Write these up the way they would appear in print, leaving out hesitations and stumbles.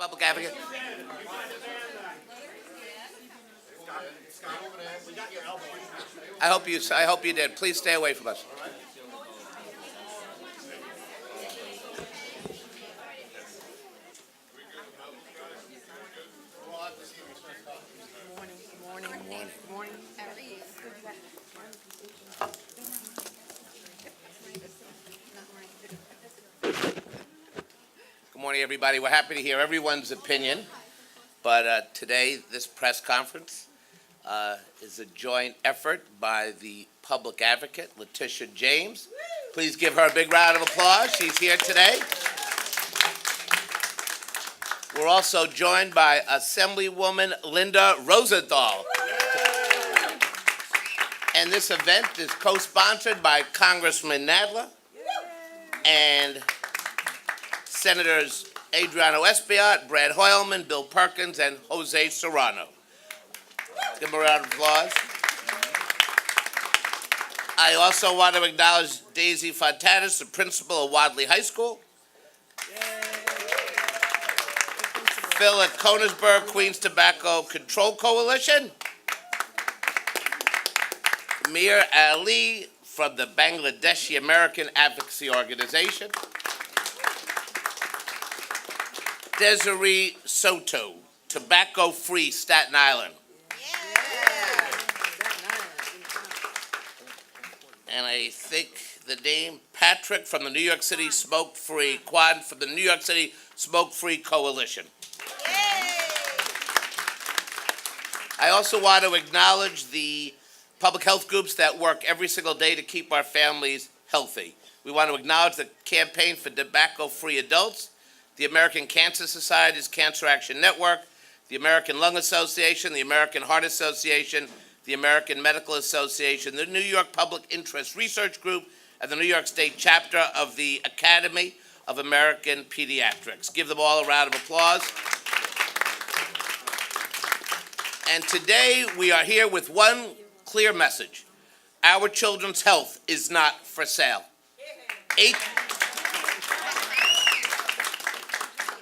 Public advocate. I hope you did. Please stay away from us. Good morning, everybody. We're happy to hear everyone's opinion, but today, this press conference is a joint effort by the public advocate, Letitia James. Please give her a big round of applause. She's here today. We're also joined by Assemblywoman Linda Rosenthal. And this event is co-sponsored by Congressman Nadler and Senators Adriano Espaillat, Brad Hoylman, Bill Perkins, and Jose Serrano. Give them a round of applause. I also want to acknowledge Daisy Fontanis, the principal of Wadley High School. Phil at Conersburg Queens Tobacco Control Coalition. Mir Ali from the Bangladeshi American Advocacy Organization. Desiree Soto, Tobacco Free Staten Island. And I think the name Patrick from the New York City Smoke Free, Quan from the New York City Smoke Free Coalition. I also want to acknowledge the public health groups that work every single day to keep our families healthy. We want to acknowledge the Campaign for Tobacco-Free Adults, the American Cancer Society's Cancer Action Network, the American Lung Association, the American Heart Association, the American Medical Association, the New York Public Interest Research Group, and the New York State chapter of the Academy of American Pediatrics. Give them all a round of applause. And today we are here with one clear message. Our children's health is not for sale.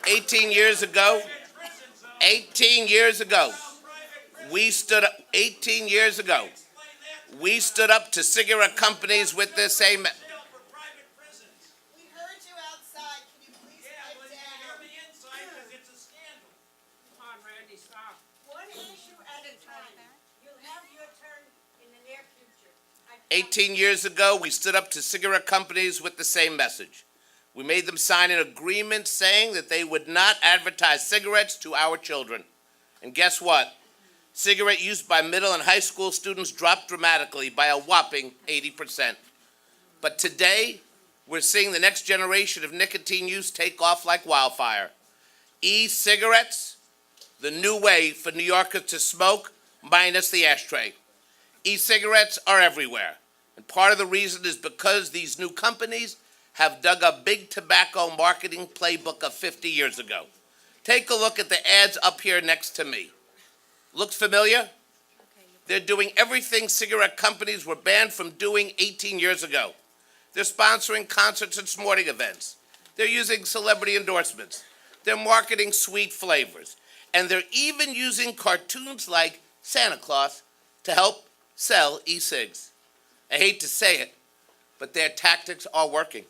18 years ago, we stood up, 18 years ago, we stood up to cigarette companies with the same. We heard you outside. Can you please pipe down? Hear me inside because it's a scandal. Come on, Randy, stop. One issue at a time. You'll have your turn in the near future. 18 years ago, we stood up to cigarette companies with the same message. We made them sign an agreement saying that they would not advertise cigarettes to our children. And guess what? Cigarette use by middle and high school students dropped dramatically by a whopping 80%. But today, we're seeing the next generation of nicotine use take off like wildfire. E-cigarettes, the new way for New Yorkers to smoke minus the ashtray. E-cigarettes are everywhere. And part of the reason is because these new companies have dug a big tobacco marketing playbook of 50 years ago. Take a look at the ads up here next to me. Looks familiar? They're doing everything cigarette companies were banned from doing 18 years ago. They're sponsoring concerts and sporting events. They're using celebrity endorsements. They're marketing sweet flavors. And they're even using cartoons like Santa Claus to help sell e-cigs. I hate to say it, but their tactics are working.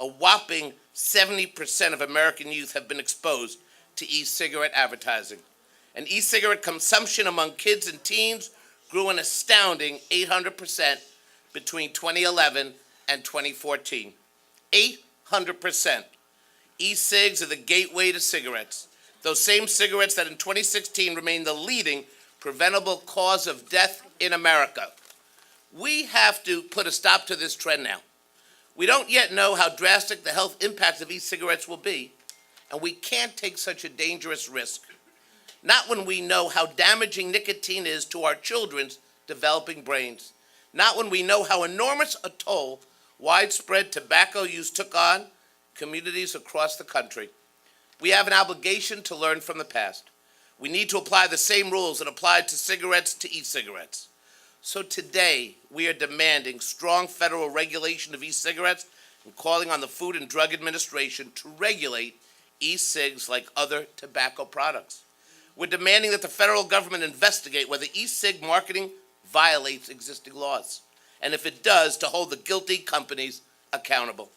A whopping 70% of American youth have been exposed to e-cigarette advertising. And e-cigarette consumption among kids and teens grew an astounding 800% between 2011 and 2014. 800%. E-cigs are the gateway to cigarettes. Those same cigarettes that in 2016 remained the leading preventable cause of death in America. We have to put a stop to this trend now. We don't yet know how drastic the health impacts of e-cigarettes will be, and we can't take such a dangerous risk. Not when we know how damaging nicotine is to our children's developing brains. Not when we know how enormous a toll widespread tobacco use took on communities across the country. We have an obligation to learn from the past. We need to apply the same rules that applied to cigarettes to e-cigarettes. So today, we are demanding strong federal regulation of e-cigarettes and calling on the Food and Drug Administration to regulate e-cigs like other tobacco products. We're demanding that the federal government investigate whether e-cig marketing violates existing laws, and if it does, to hold the guilty companies accountable.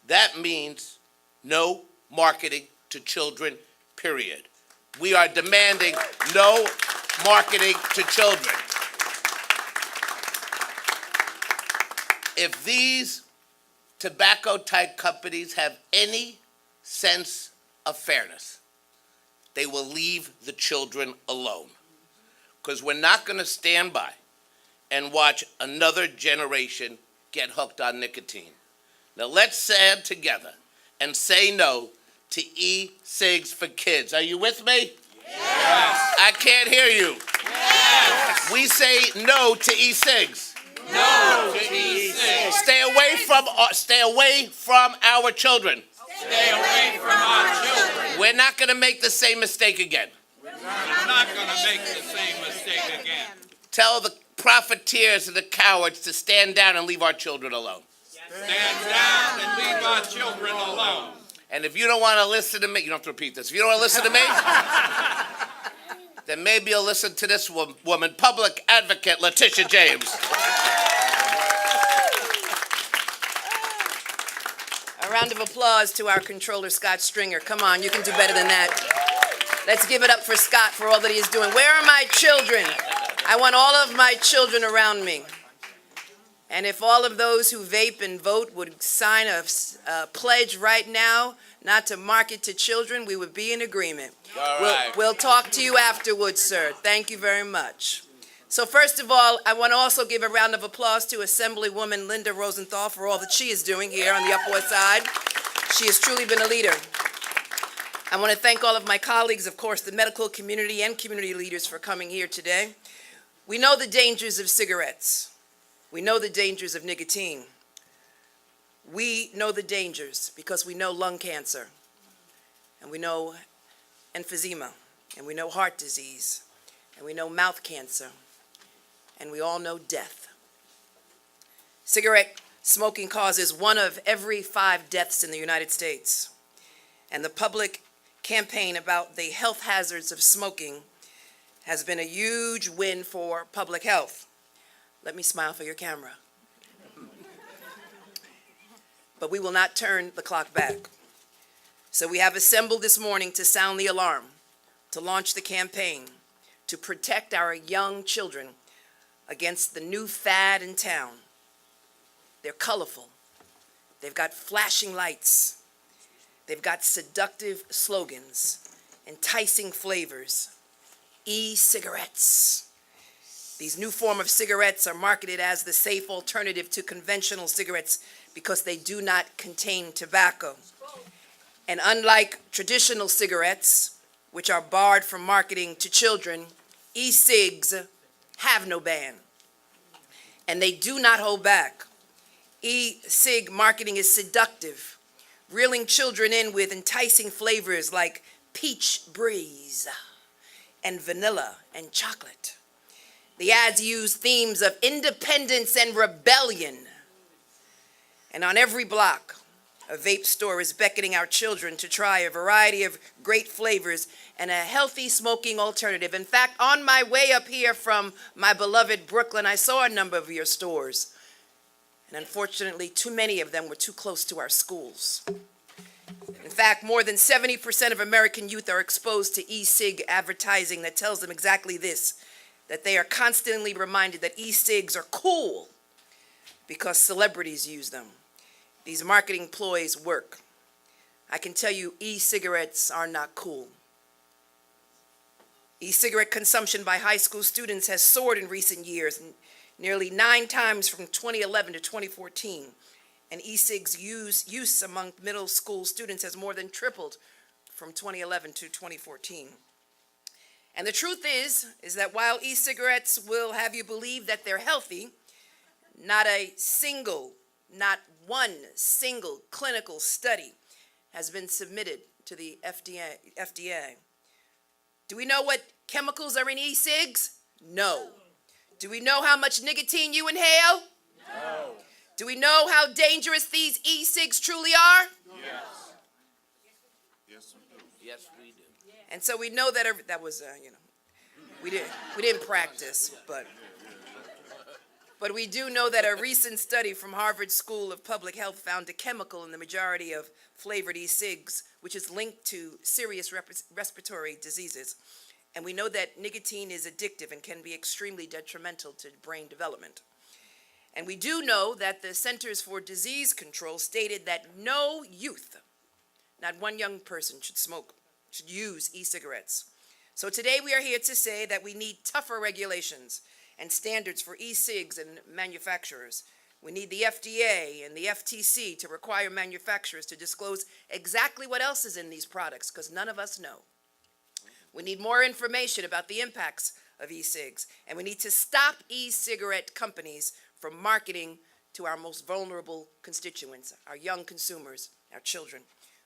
That means no marketing to children, period. We are demanding no marketing to children. If these tobacco-type companies have any sense of fairness, they will leave the children alone. Because we're not going to stand by and watch another generation get hooked on nicotine. Now let's stand together and say no to e-cigs for kids. Are you with me? Yes. I can't hear you. Yes. We say no to e-cigs. No to e-cigs. Stay away from our children. Stay away from our children. We're not going to make the same mistake again. We're not going to make the same mistake again. Tell the profiteers and the cowards to stand down and leave our children alone. Stand down and leave our children alone. And if you don't want to listen to me, you don't have to repeat this. If you don't want to listen to me, then maybe you'll listen to this woman, public advocate Letitia James. A round of applause to our Comptroller, Scott Stringer. Come on, you can do better than that. Let's give it up for Scott for all that he is doing. Where are my children? I want all of my children around me. And if all of those who vape and vote would sign a pledge right now not to market to children, we would be in agreement. All right. We'll talk to you afterwards, sir. Thank you very much. So first of all, I want to also give a round of applause to Assemblywoman Linda Rosenthal for all that she is doing here on the Upper West Side. She has truly been a leader. I want to thank all of my colleagues, of course, the medical community and community leaders for coming here today. We know the dangers of cigarettes. We know the dangers of nicotine. We know the dangers because we know lung cancer, and we know emphysema, and we know heart disease, and we know mouth cancer, and we all know death. Cigarette smoking causes 1 of every 5 deaths in the United States, and the public campaign about the health hazards of smoking has been a huge win for public health. Let me smile for your camera. But we will not turn the clock back. So we have assembled this morning to sound the alarm, to launch the campaign, to protect our young children against the new fad in town. They're colorful. They've got flashing lights. They've got seductive slogans, enticing flavors. E-cigarettes. These new form of cigarettes are marketed as the safe alternative to conventional cigarettes because they do not contain tobacco. And unlike traditional cigarettes, which are barred from marketing to children, e-cigs have no ban. And they do not hold back. E-cig marketing is seductive, reeling children in with enticing flavors like peach breeze and vanilla and chocolate. The ads use themes of independence and rebellion. And on every block, a vape store is beckoning our children to try a variety of great flavors and a healthy smoking alternative. In fact, on my way up here from my beloved Brooklyn, I saw a number of your stores. And unfortunately, too many of them were too close to our schools. In fact, more than 70% of American youth are exposed to e-cig advertising that tells them exactly this, that they are constantly reminded that e-cigs are cool because celebrities use them. These marketing ploys work. I can tell you e-cigarettes are not cool. E-cigarette consumption by high school students has soared in recent years, nearly 9 times from 2011 to 2014. And e-cigs use among middle school students has more than tripled from 2011 to 2014. And the truth is that while e-cigarettes will have you believe that they're healthy, not one single clinical study has been submitted to the FDA. Do we know what chemicals are in e-cigs? No. Do we know how much nicotine you inhale? No. Do we know how dangerous these e-cigs truly are? Yes, we do. Yes, we do. And so we know that that was, we didn't practice, but we do know that a recent study from Harvard School of Public Health found a chemical in the majority of flavored E-Cigs, which is linked to serious respiratory diseases. And we know that nicotine is addictive and can be extremely detrimental to brain development. And we do know that the Centers for Disease Control stated that no youth, not one young person, should use e-cigarettes. So today we are here to say that we need tougher regulations and standards for e-cigs and manufacturers. We need the FDA and the FTC to require manufacturers to disclose exactly what else is in these products, because none of us know. We need more information about the impacts of e-cigs, and we need to stop e-cigarette companies from marketing to our most vulnerable constituents, our young consumers, our children.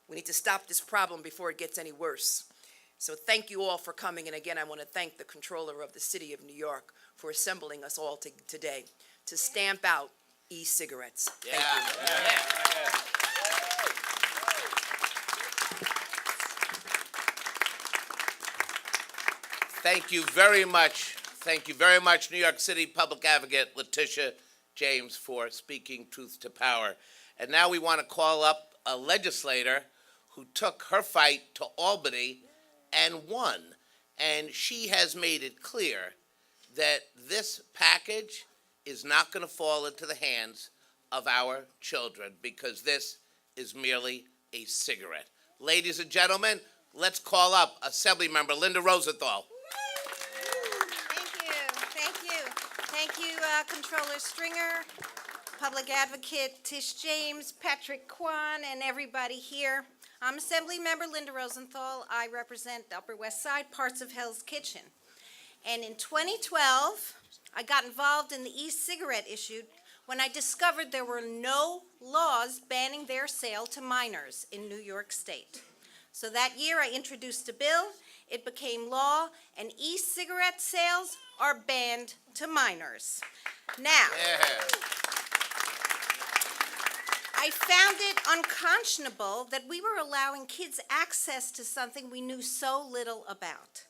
We need to stop this problem before it gets any worse. So thank you all for coming, and again, I want to thank the Comptroller of the City of New York for assembling us all today to stamp out e-cigarettes. Thank you. Thank you very much. Thank you very much, New York City Public Advocate Letitia James, for speaking truth to power. And now we want to call up a legislator who took her fight to Albany and won. And she has made it clear that this package is not going to fall into the hands of our children, because this is merely a cigarette. Ladies and gentlemen, let's call up Assemblymember Linda Rosenthal. Thank you, Comptroller Stringer, Public Advocate Tish James, Patrick Kwan, and everybody here. I'm Assemblymember Linda Rosenthal. I represent the Upper West Side, parts of Hell's Kitchen. And in 2012, I got involved in the e-cigarette issue when I discovered there were no laws banning their sale to minors in New York State. So that year I introduced a bill, it became law, and e-cigarette sales are banned to minors. Now, I found it unconscionable that we were allowing kids access to something we knew so little about.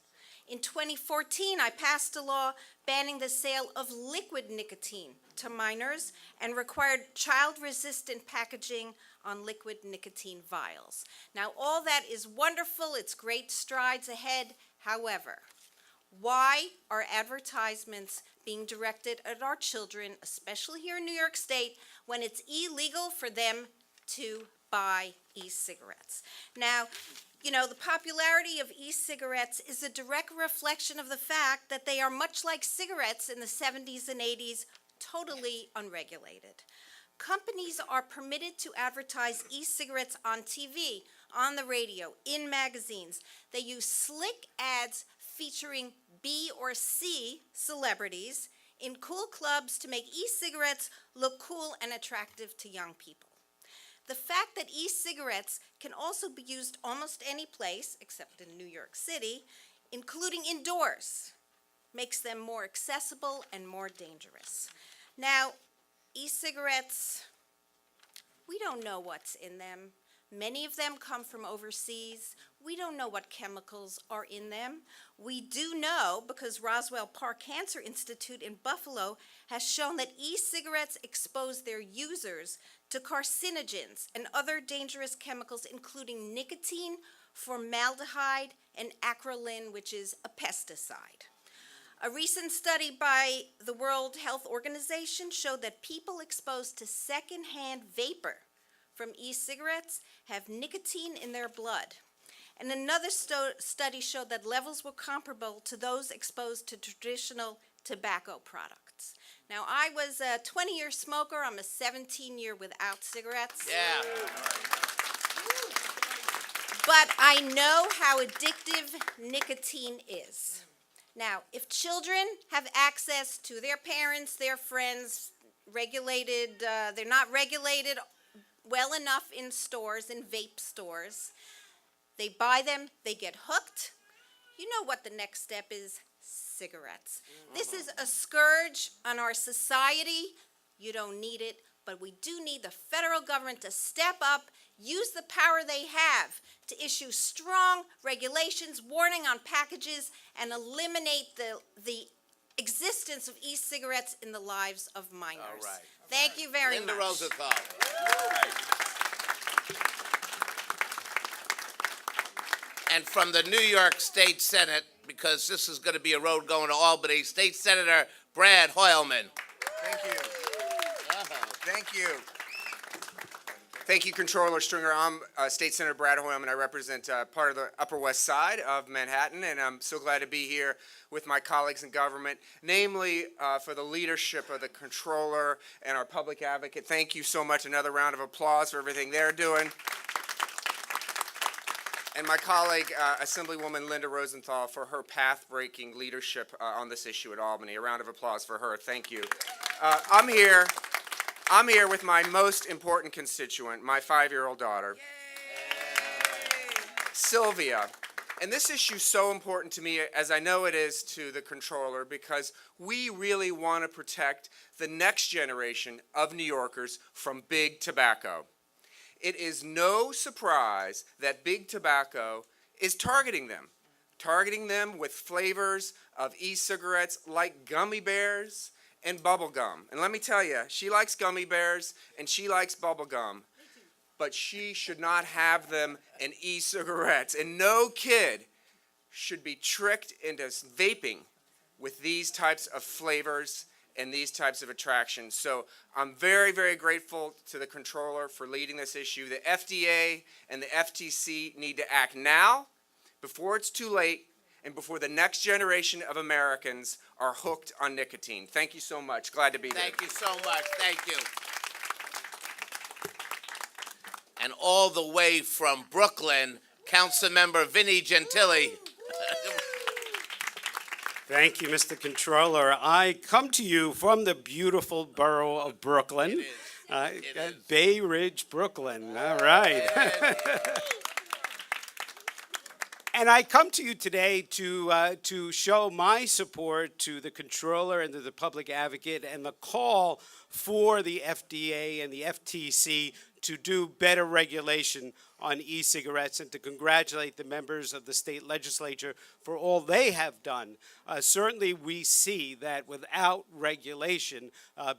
In 2014, I passed a law banning the sale of liquid nicotine to minors and required child-resistant packaging on liquid nicotine vials. Now, all that is wonderful. It's great strides ahead. However, why are advertisements being directed at our children, especially here in New York State, when it's illegal for them to buy e-cigarettes? Now, you know, the popularity of e-cigarettes is a direct reflection of the fact that they are much like cigarettes in the 70s and 80s, totally unregulated. Companies are permitted to advertise e-cigarettes on TV, on the radio, in magazines. They use slick ads featuring B or C celebrities in cool clubs to make e-cigarettes look cool and attractive to young people. The fact that e-cigarettes can also be used almost any place, except in New York City, including indoors, makes them more accessible and more dangerous. Now, e-cigarettes, we don't know what's in them. Many of them come from overseas. We don't know what chemicals are in them. We do know, because Roswell Park Cancer Institute in Buffalo has shown that e-cigarettes expose their users to carcinogens and other dangerous chemicals, including nicotine, formaldehyde, and acrolein, which is a pesticide. A recent study by the World Health Organization showed that people exposed to secondhand vapor from e-cigarettes have nicotine in their blood. And another study showed that levels were comparable to those exposed to traditional tobacco products. Now, I was a 20-year smoker. I'm a 17-year without cigarettes. Yeah. But I know how addictive nicotine is. Now, if children have access to their parents, their friends, they're not regulated well enough in stores, in vape stores. They buy them, they get hooked. You know what the next step is? Cigarettes. This is a scourge on our society. You don't need it, but we do need the federal government to step up, use the power they have to issue strong regulations, warning on packages, and eliminate the existence of e-cigarettes in the lives of minors. All right. Thank you very Linda much. Rosenthal. And from the New York State Senate, because this is going to be a road going to Albany, State Senator Brad Hoylman. Thank you. Thank you. Thank you, Comptroller Stringer. I'm State Senator Brad Hoylman. I represent part of the Upper West Side of Manhattan, and I'm so glad to be here with my colleagues in government, namely for the leadership of the Comptroller and our public advocate. Thank you so much. Another round of applause for everything they're doing. And my colleague, Assemblywoman Linda Rosenthal, for her path-breaking leadership on this issue at Albany. A round of applause for her. Thank you. I'm here with my most important constituent, my 5-year-old daughter, Sylvia. And this issue is so important to me, as I know it is to the Comptroller, because we really want to protect the next generation of New Yorkers from big tobacco. It is no surprise that big tobacco is targeting them with flavors of e-cigarettes like gummy bears and bubble gum. And let me tell you, she likes gummy bears and she likes bubble gum, but she should not have them in e-cigarettes. And no kid should be tricked into vaping with these types of flavors and these types of attractions. So I'm very, very grateful to the Comptroller for leading this issue. The FDA and the FTC need to act now, before it's too late, and before the next generation of Americans are hooked on nicotine. Thank you so much. Glad to be here. Thank you so much. Thank you. And all the way from Brooklyn, Councilmember Vinnie Gentili. Thank you, Mr. Comptroller. I come to you from the beautiful borough of Brooklyn. It is. Bay Ridge, Brooklyn. All right. And I come to you today to show my support to the Comptroller and to the Public Advocate and the call for the FDA and the FTC to do better regulation on e-cigarettes, and to congratulate the members of the state legislature for all they have done. Certainly we see that without regulation,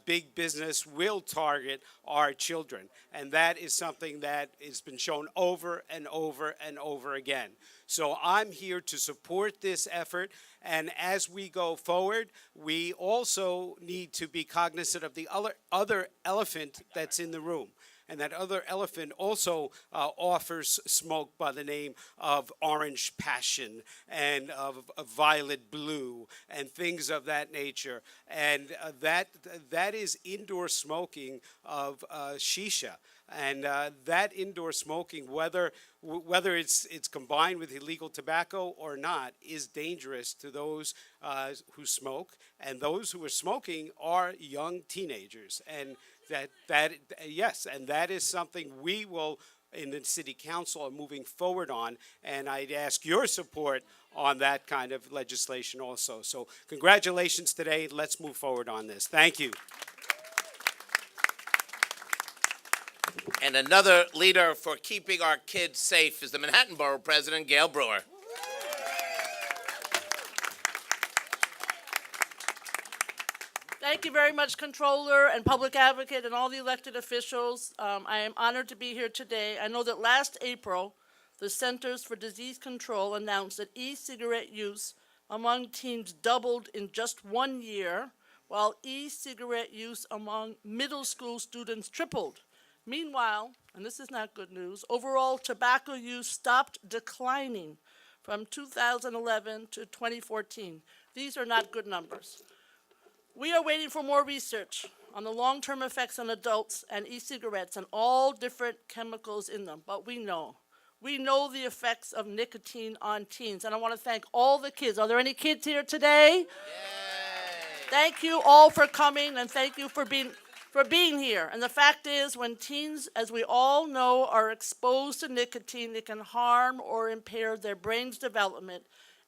big business will target our children, and that is something that has been shown over and over and over again. So I'm here to support this effort, and as we go forward, we also need to be cognizant of the other elephant that's in the room. And that other elephant also offers smoke by the name of orange passion and of violet blue and things of that nature. And that is indoor smoking of shisha. And that indoor smoking, whether it's combined with illegal tobacco or not, is dangerous to those who smoke. And those who are smoking are young teenagers. And yes, and that is something we will, in the City Council, are moving forward on, and I'd ask your support on that kind of legislation also. So congratulations today. Let's move forward on this. Thank you. And another leader for keeping our kids safe is the Manhattan Borough President, Gale Brewer. Thank you very much, Comptroller and Public Advocate and all the elected officials. I am honored to be here today. I know that last April, the Centers for Disease Control announced that e-cigarette use among teens doubled in just 1 year, while e-cigarette use among middle school students tripled. Meanwhile, and this is not good news, overall tobacco use stopped declining from 2011 to 2014. These are not good numbers. We are waiting for more research on the long-term effects on adults and e-cigarettes and all different chemicals in them, but we know the effects of nicotine on teens. And I want to thank all the kids. Are there any kids here today? Yay. Thank you all for coming, and thank you for being here. And the fact is, when teens, as we all know, are exposed to nicotine, it can harm or impair their brain's development.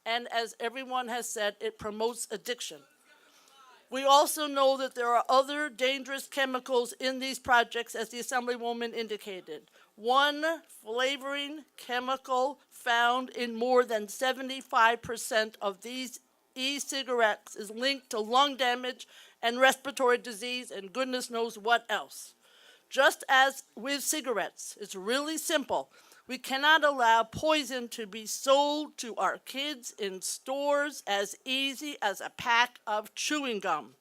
And as everyone has said, it promotes addiction. We also know that there are other dangerous chemicals in these projects, as the Assemblywoman indicated. One flavoring chemical found in more than 75% of these e-cigarettes is linked to lung damage and respiratory disease and goodness knows what else. Just as with cigarettes, it's really simple. We cannot allow poison to be sold to our kids in stores as easy as a pack of chewing gum.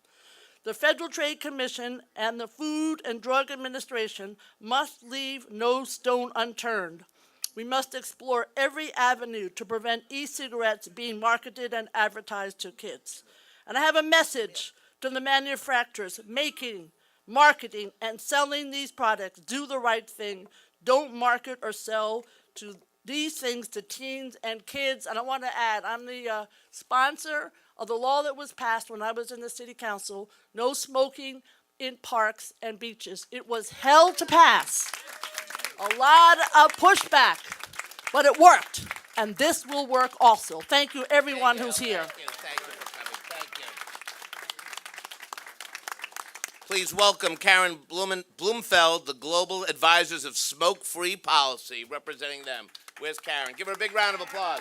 The Federal Trade Commission and the Food and Drug Administration must leave no stone unturned. We must explore every avenue to prevent e-cigarettes being marketed and advertised to kids. And I have a message to the manufacturers making, marketing, and selling these products. Do the right thing. Don't market or sell to these things to teens and kids. And I want to add, I'm the sponsor of the law that was passed when I was in the city council, no smoking in parks and beaches. It was hell to pass. A lot of pushback, but it worked. And this will work also. Thank you, everyone who's here. Thank you for coming. Thank you. Please welcome Karen Blumenfeld, the Global Advisors of Smoke-Free Policy, representing them. Where's Karen? Give her a big round of applause.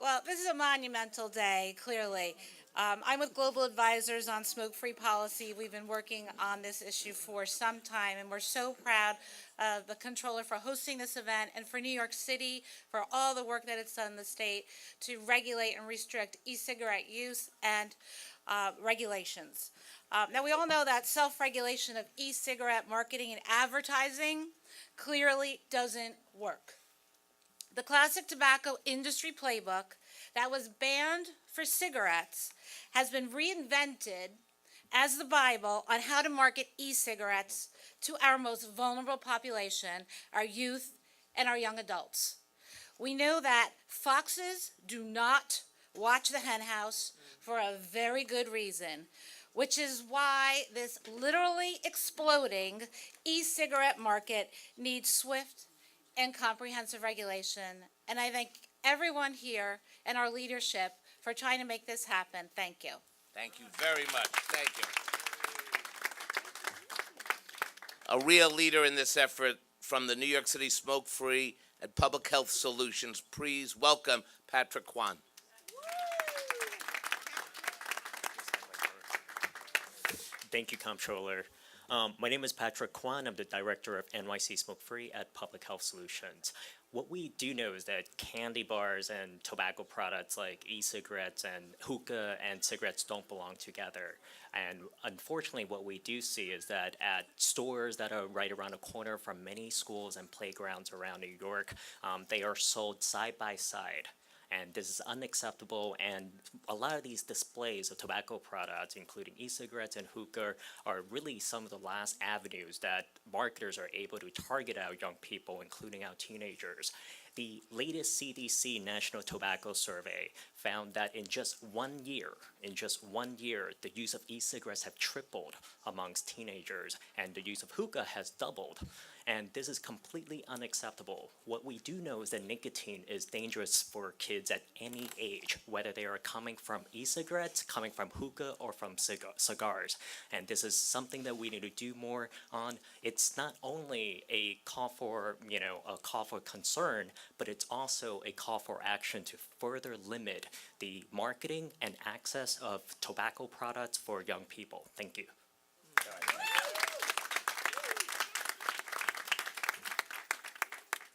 Well, this is a monumental day, clearly. I'm with Global Advisors on Smoke-Free Policy. We've been working on this issue for some time, and we're so proud of the Comptroller for hosting this event and for New York City for all the work that it's done in the state to regulate and restrict e-cigarette use and regulations. Now, we all know that self-regulation of e-cigarette marketing and advertising clearly doesn't work. The classic tobacco industry playbook that was banned for cigarettes has been reinvented as the Bible on how to market e-cigarettes to our most vulnerable population, our youth and our young adults. We know that foxes do not watch the henhouse for a very good reason, which is why this literally exploding e-cigarette market needs swift and comprehensive regulation. And I thank everyone here and our leadership for trying to make this happen. Thank you. Thank you very much. Thank you. A real leader in this effort from the New York City Smoke-Free and Public Health Solutions. Please welcome Patrick Kwan. Thank you, Comptroller. My name is Patrick Kwan. I'm the director of NYC Smoke-Free at Public Health Solutions. What we do know is that candy bars and tobacco products like e-cigarettes and hookah and cigarettes don't belong together. And unfortunately, what we do see is that at stores that are right around the corner from many schools and playgrounds around New York, they are sold side by side. And this is unacceptable, and a lot of these displays of tobacco products, including e-cigarettes and hookah, are really some of the last avenues that marketers are able to target our young people, including our teenagers. The latest CDC National Tobacco Survey found that in just 1 year, the use of e-cigarettes have tripled amongst teenagers, and the use of hookah has doubled. And this is completely unacceptable. What we do know is that nicotine is dangerous for kids at any age, whether they are coming from e-cigarettes, coming from hookah, or from cigars. And this is something that we need to do more on. It's not only a call for, a call for concern, but it's also a call for action to further limit the marketing and access of tobacco products for young people. Thank you.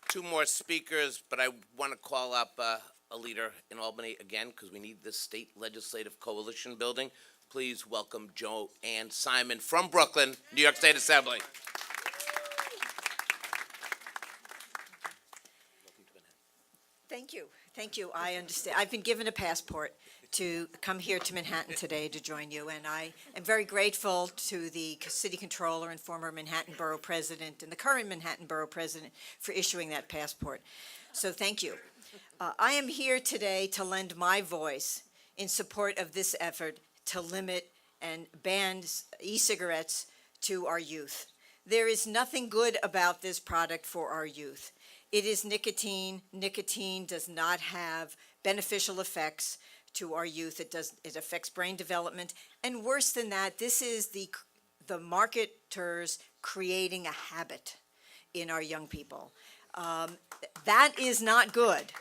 Two more speakers, but I want to call up a leader in Albany again because we need this state legislative coalition building. Please welcome Joanne Simon from Brooklyn, New York State Assembly. Thank you. Thank you. I understand. I've been given a passport to come here to Manhattan today to join you, and I am very grateful to the City Comptroller and former Manhattan Borough President and the current Manhattan Borough President for issuing that passport. So thank you. I am here today to lend my voice in support of this effort to limit and ban e-cigarettes to our youth. There is nothing good about this product for our youth. It is nicotine. Nicotine does not have beneficial effects to our youth. It affects brain development. And worse than that, this is the marketers creating a habit in our young people. That is not good.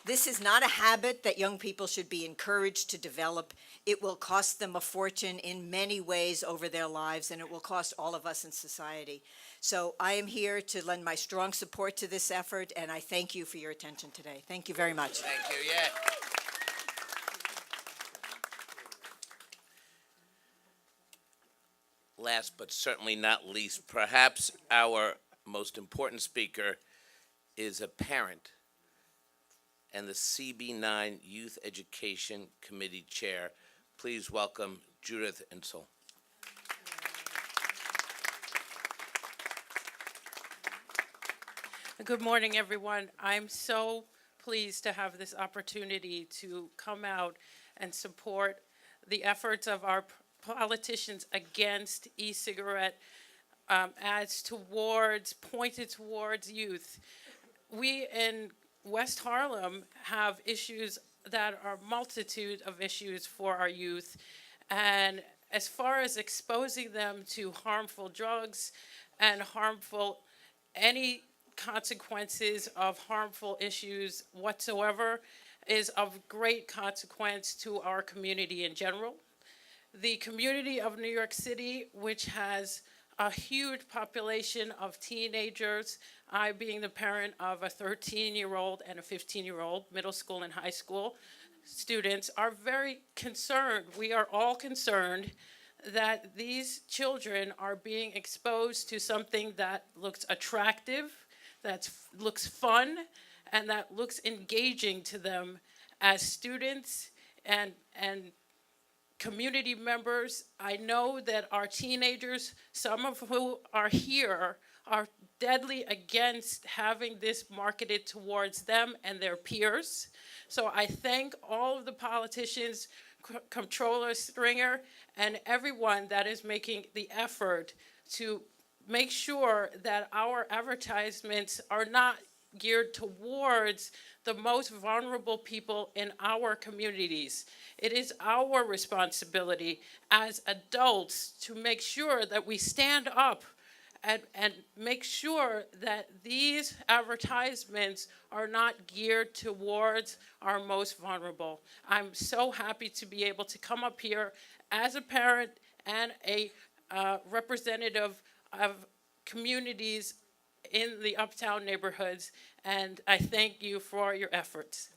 This is not a habit that young people should be encouraged to develop. It will cost them a fortune in many ways over their lives, and it will cost all of us in society. So I am here to lend my strong support to this effort, and I thank you for your attention today. Thank you very much. Thank you, yeah. Last but certainly not least, perhaps our most important speaker is a parent and the CB9 Youth Education Committee Chair. Please welcome Judith Insel. Good morning, everyone. I'm so pleased to have this opportunity to come out and support the efforts of our politicians against e-cigarette pointed towards youth. We in West Harlem have issues that are multitude of issues for our youth. And as far as exposing them to harmful drugs and any consequences of harmful issues whatsoever is of great consequence to our community in general. The community of New York City, which has a huge population of teenagers, I being the parent of a 13-year-old and a 15-year-old, middle school and high school students, are very concerned. We are all concerned that these children are being exposed to something that looks attractive, that looks fun, and that looks engaging to them as students and community members. I know that our teenagers, some of who are here, are deadly against having this marketed towards them and their peers. So I thank all of the politicians, Comptroller Stringer, and everyone that is making the effort to make sure that our advertisements are not geared towards the most vulnerable people in our communities. It is our responsibility as adults to make sure that we stand up and make sure that these advertisements are not geared towards our most vulnerable. I'm so happy to be able to come up here as a parent and a representative of communities in the uptown neighborhoods, and I thank you for your efforts.